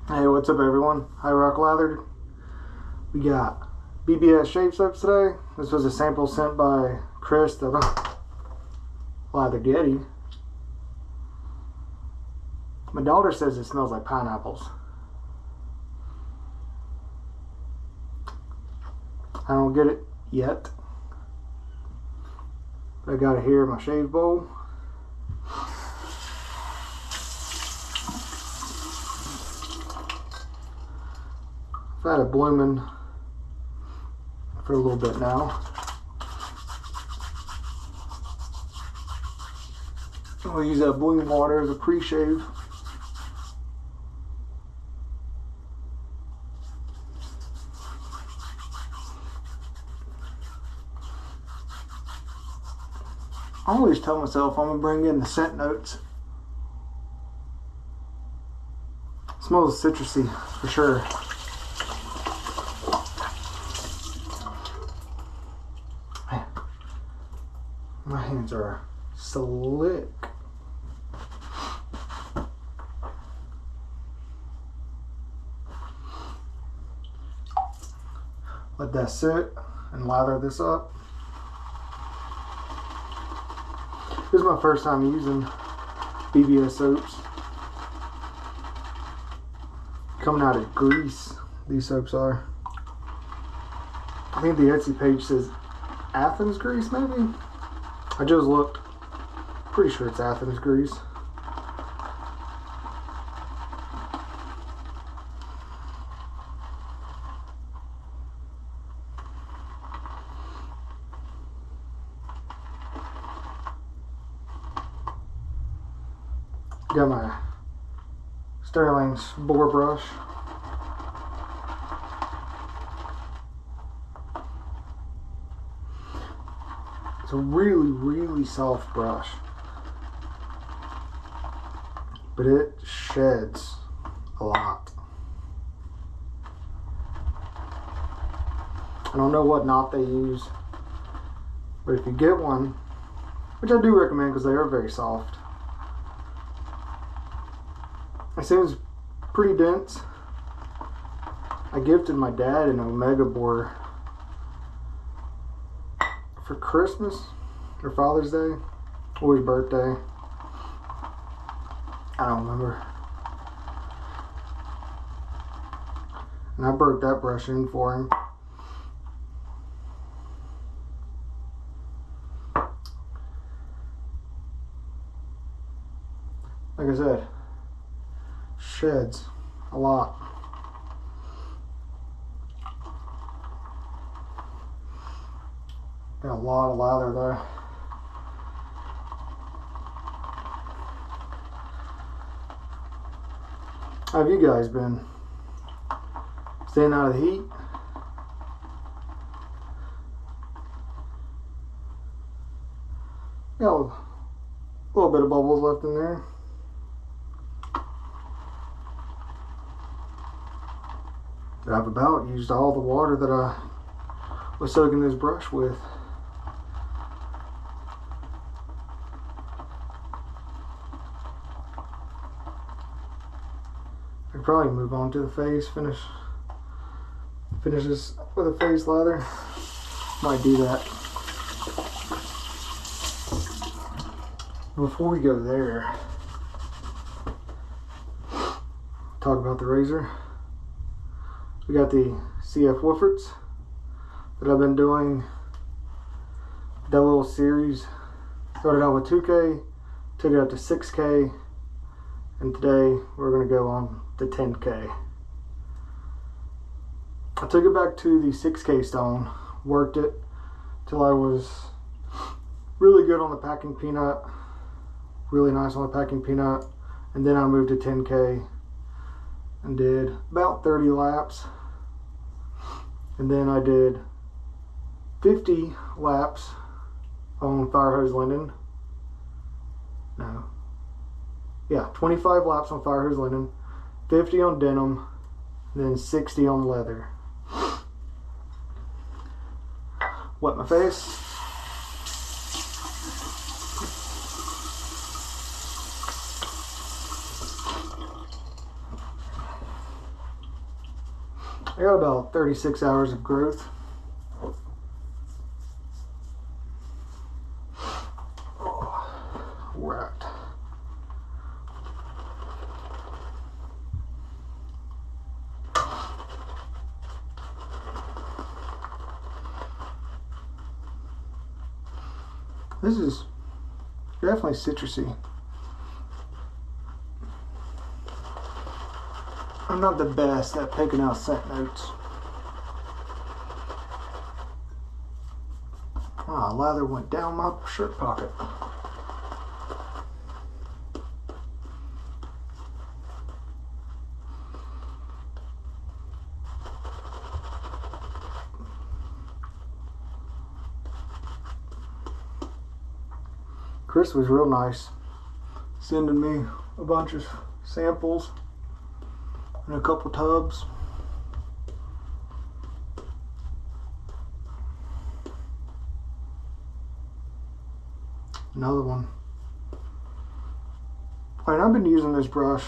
Hey, what's up everyone? Hi Rock Lathered. We got BBS shave soaps today. This was a sample sent by Chris, the Lathered Yeti. My daughter says it smells like pineapples. I don't get it yet. But I got it here in my shave bowl. I've had it blooming for a little bit now. I'll use that bloom water as a pre-shave. I always tell myself I'm gonna bring in the scent notes. It smells citrusy for sure. Man, my hands are slick. Let that sit and lather this up. This is my first time using BBS soaps. Coming out of Greece, these soaps are. I think the Etsy page says Athens, Greece, maybe? I just looked. Pretty sure it's Athens, Greece. Got my Sterling's boar brush. It's a really, really soft brush, but it sheds a lot. I don't know what knot they use, but if you get one, which I do recommend because they are very soft, it seems pretty dense. I gifted my dad an Omega board for Christmas or Father's Day or his birthday. I don't remember. And I broke that brush in for him. Like I said, sheds a lot. Got a lot of lather there. How have you guys been? Staying out of the heat? Got a little bit of bubbles left in there. I've about used all the water that I was soaking this brush with. I could probably move on to the face, finish this with a face lather. Might do that. Before we go there, talk about the razor. We got the CF Wooffords that I've been doing that little series. Started out with 2K, took it up to 6K, and today we're going to go on to 10K. I took it back to the 6K stone, worked it till I was really good on the packing peanut, really nice on the packing peanut, and then I moved to 10K and did about 30 laps. And then I did 50 laps on fire hose linen. No. Yeah, 25 laps on fire hose linen, 50 on denim, then 60 on leather. Wet my face. I got about 36 hours of growth. Right. This is definitely citrusy. I'm not the best at picking out scent notes. Ah, lather went down my shirt pocket. Chris was real nice, sending me a bunch of samples in a couple tubs. Another one. And I've been using this brush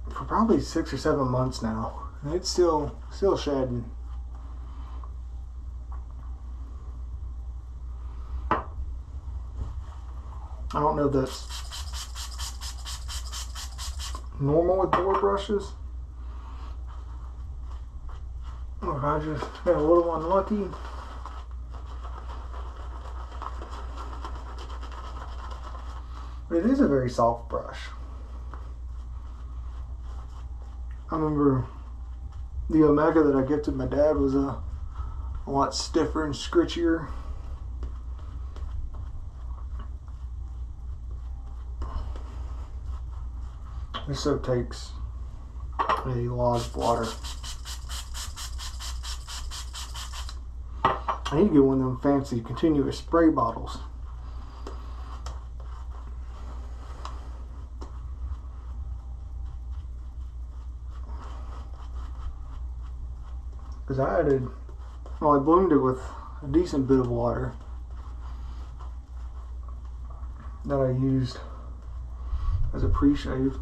for probably 6 or 7 months now, and it's still shedding. I don't know if that's normal with board brushes, or if I just got a little unlucky. But it is a very soft brush. I remember the Omega that I gifted my dad was a lot stiffer and scritchier. This soap takes a lot of water. I need to get one of them fancy continuous spray bottles. Because I bloomed it with a decent bit of water that I used as a pre-shave.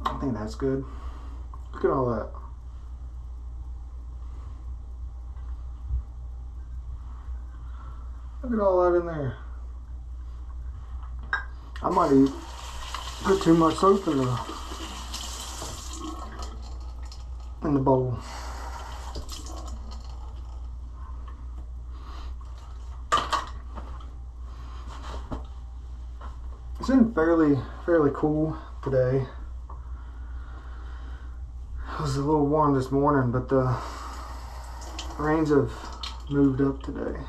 I think that's good. Look at all that. Look at all that in there. I might have put too much soap in the bowl. It's been fairly cool today. It was a little warm this morning, but the rains have moved up today.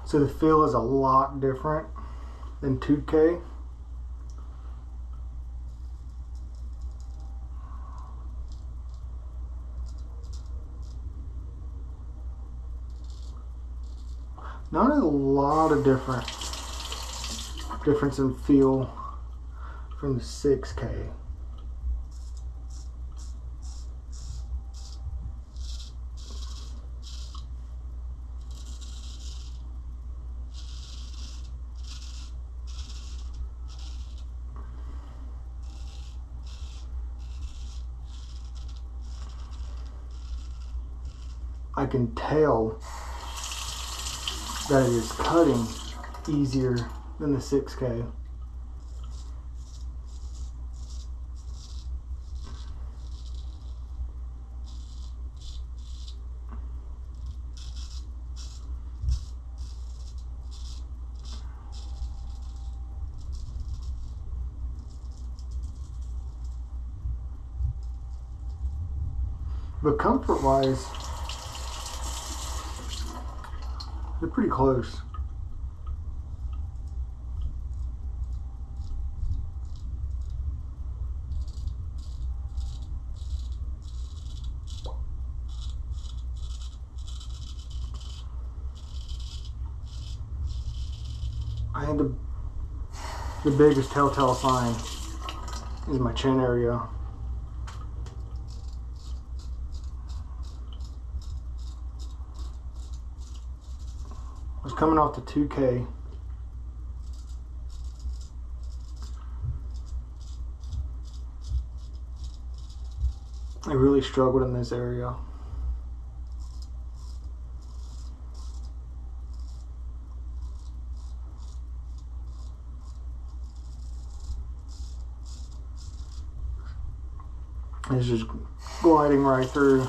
So the feel is a lot different than 2K. Not a lot of difference in feel from the 6K. I can tell that it is cutting easier than the 6K. But comfort-wise, they're pretty close. I think the biggest telltale sign is my chin area. I was coming off the 2K. I really struggled in this area. It's just gliding right through.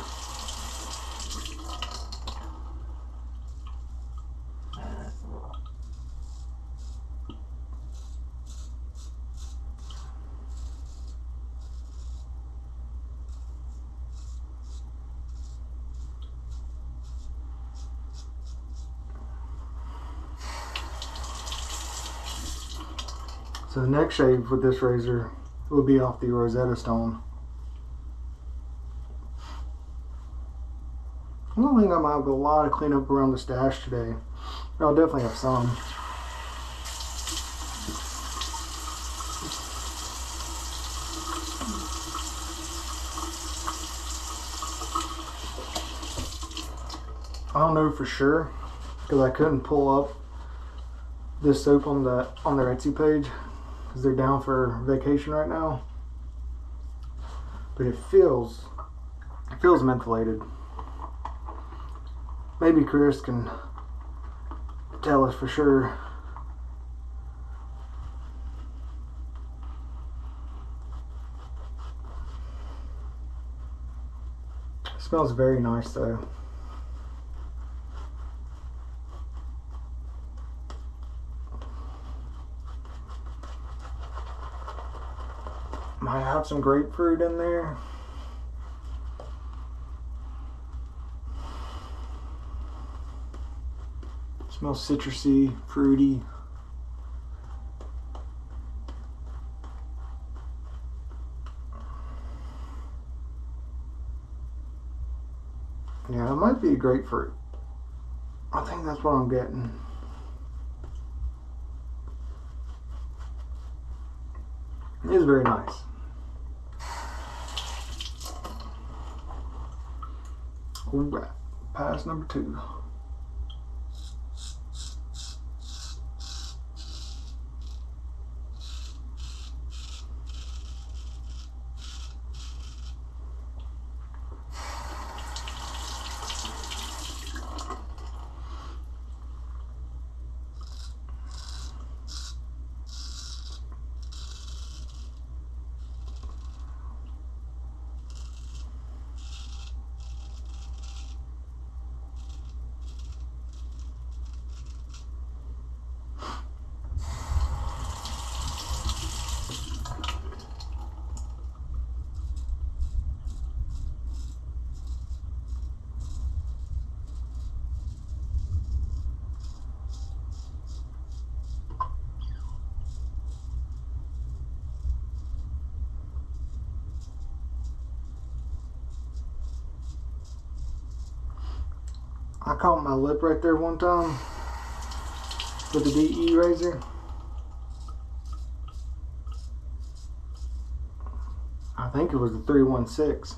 So the next shave with this razor will be off the Rosetta Stone. I don't think I might have a lot of cleanup around the stash today. I'll definitely have some. I don't know for sure because I couldn't pull up this soap on their Etsy page because they're down for vacation right now. But it feels mentholated. Maybe Chris can tell us for sure. It smells very nice though. Might have some grapefruit in there. Smells citrusy, fruity. Yeah, it might be grapefruit. I think that's what I'm getting. It is very nice. Ooh, pass number 2. I caught my lip right there one time with the DE razor. I think it was the 316.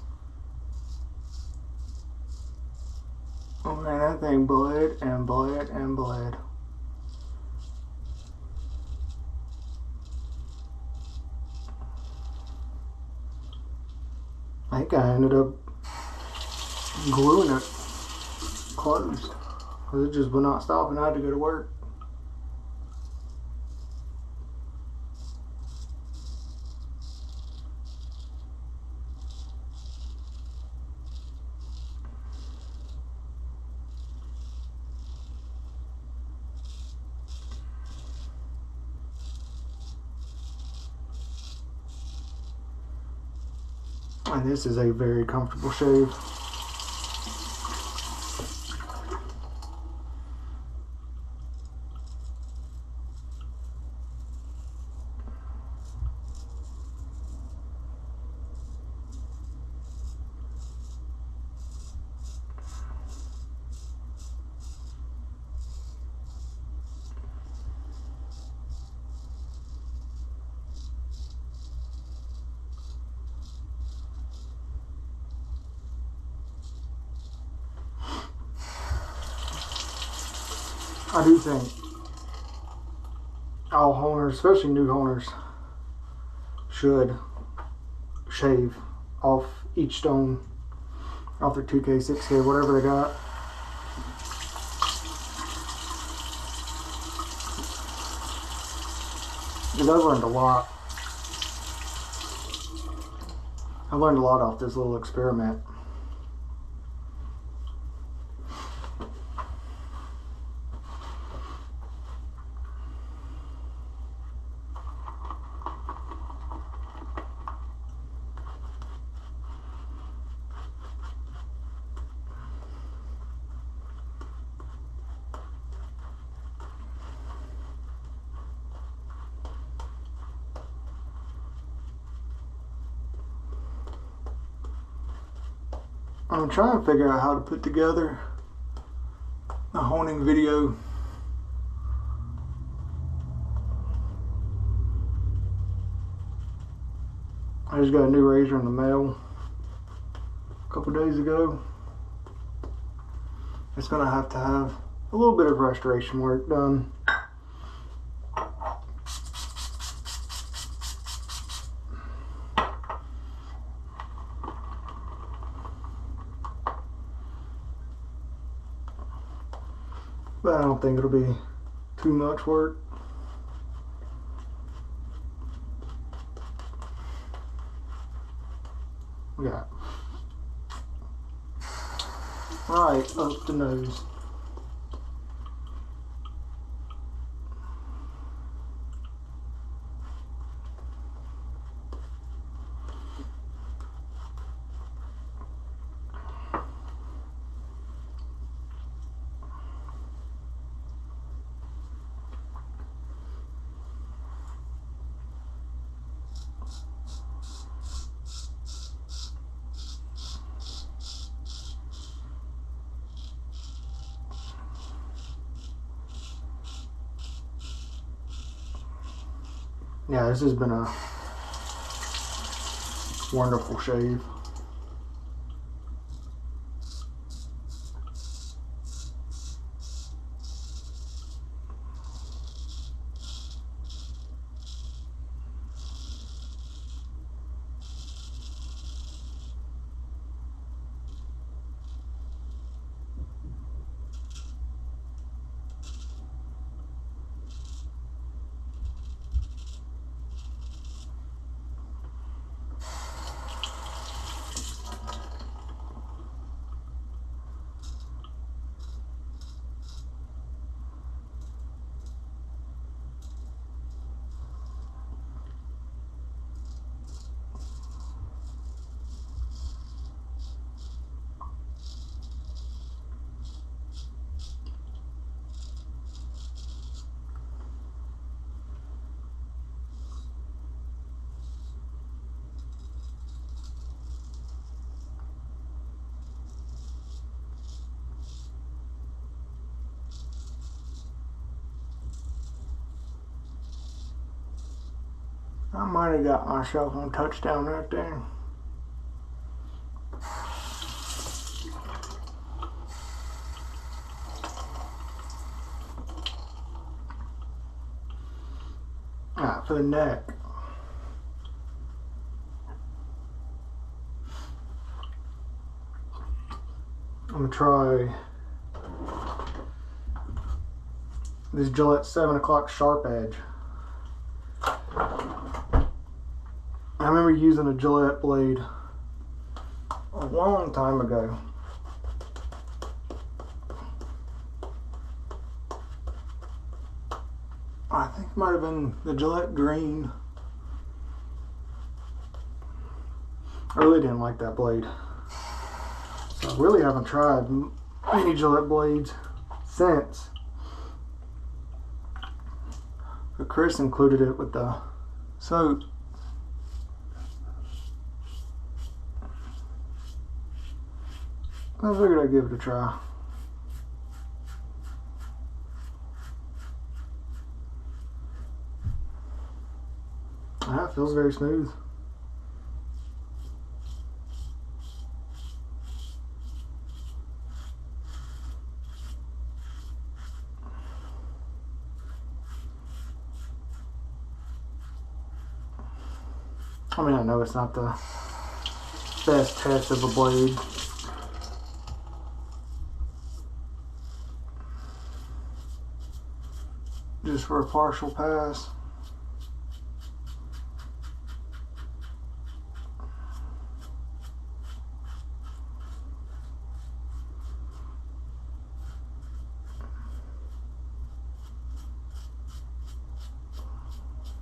Oh man, that thing bled and bled and bled. I think I ended up gluing it closed because it just would not stop and I had to go to work. And this is a very comfortable shave. I do think all honers, especially new honers, should shave off each stone off their 2K, 6K, whatever they got. Because I've learned a lot. I learned a lot off this little experiment. I'm trying to figure out how to put together a honing video. I just got a new razor in the mail a couple days ago. It's gonna have to have a little bit of restoration work done. But I don't think it'll be too much work. We got right up the nose. Yeah, this has been a wonderful shave. I might have got myself on touchdown right there. Alright, for the neck. I'm gonna try this Gillette 7 o'clock sharp edge. I remember using a Gillette blade a long time ago. I think it might have been the Gillette Green. I really didn't like that blade. So I really haven't tried any Gillette blades since. But Chris included it with the soap. I figured I'd give it a try. Ah, it feels very smooth. I mean, I know it's not the best test of a blade. Just for a partial pass.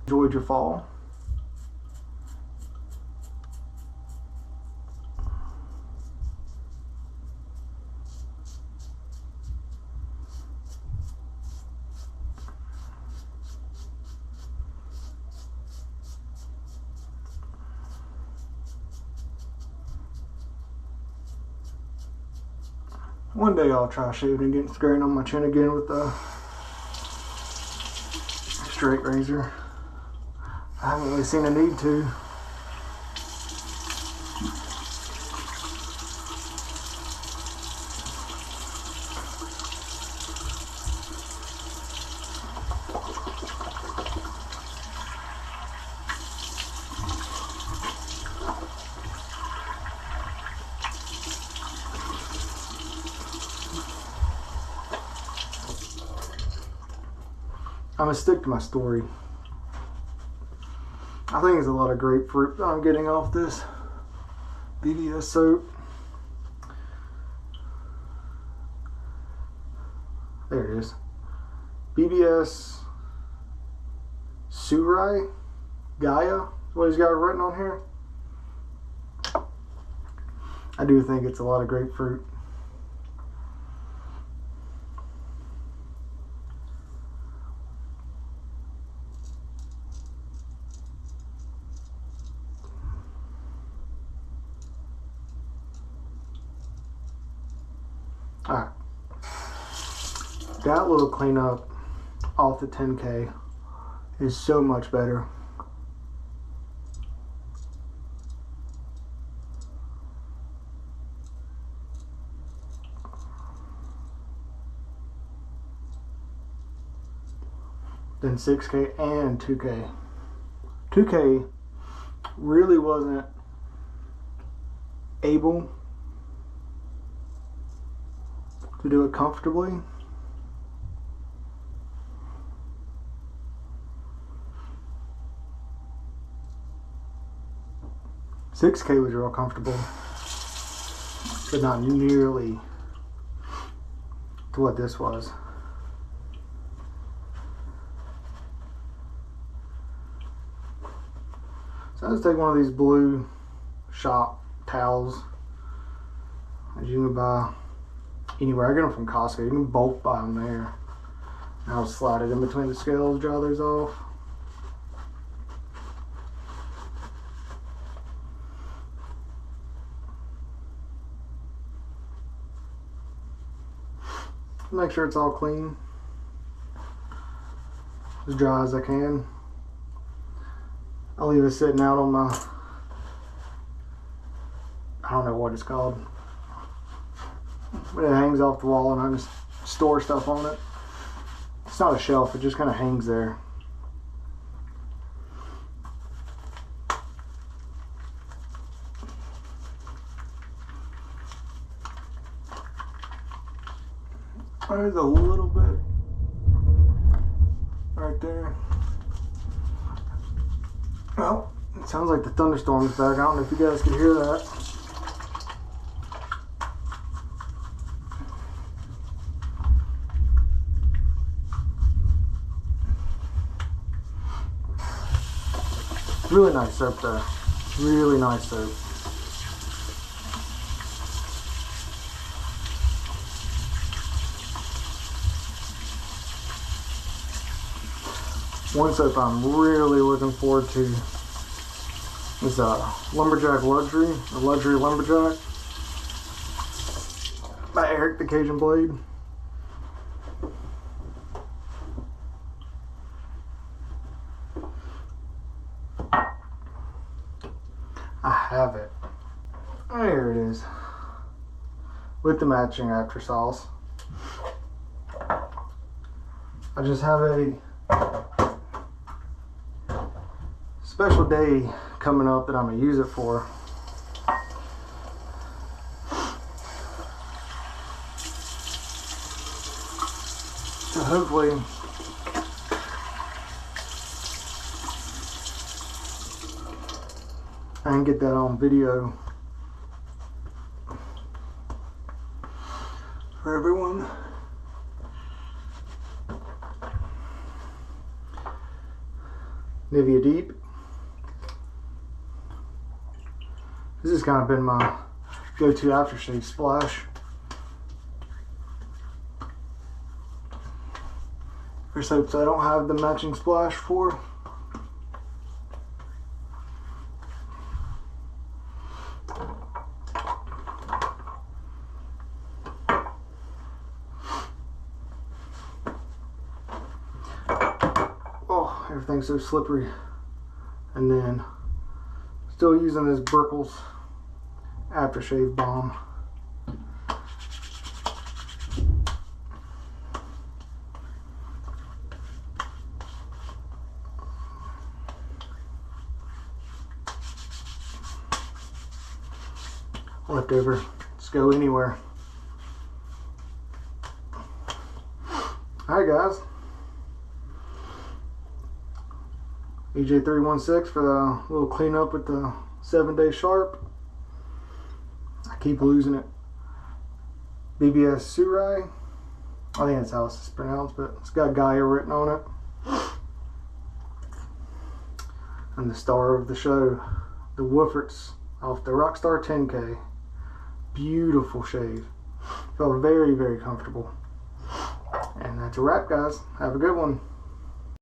Enjoyed your fall. One day I'll try shaving and getting spraying on my chin again with a straight razor. I haven't really seen a need to. I'm gonna stick to my story. I think it's a lot of grapefruit that I'm getting off this BBS soap. There it is. BBS Surai Gaia is what he's got written on here. I do think it's a lot of grapefruit. Alright, that little cleanup off the 10K is so much better. Than 6K and 2K. 2K really wasn't able to do it comfortably. "6K was real comfortable, but not nearly to what this was. So I just take one of these blue shop towels that you can buy anywhere. I get them from Costco. You can bulk buy them there. And I'll slide it in between the scales, dry those off. Make sure it's all clean, as dry as I can. I'll leave it sitting out on my, I don't know what it's called, but it hangs off the wall and I just store stuff on it. It's not a shelf, it just kind of hangs there. There's a little bit right there. Well, it sounds like the thunderstorm's back. I don't know if you guys can hear that. Really nice soap though. Really nice soap. One soap I'm really looking forward to is Lumberjack Luxury, or Luxury Lumberjack by Eric the Cajun Blade. I have it. There it is. With the matching after sauce. I just have a special day coming up that I'm going to use it for. So hopefully I can get that on video for everyone. Nivea Deep. This has kind of been my go-to aftershave splash. For soaps I don't have the matching splash for. Oh, everything's so slippery. And then still using this Burkle's aftershave balm. Leftover, just go anywhere. Alright guys, EJ316 for the little cleanup with the 7-day sharp. I keep losing it. BBS Surai, I think that's how it's pronounced, but it's got Gaia written on it. And the star of the show, the Wooferts off the Rockstar 10K. Beautiful shave. Felt very, very comfortable. And that's a wrap, guys. Have a good one.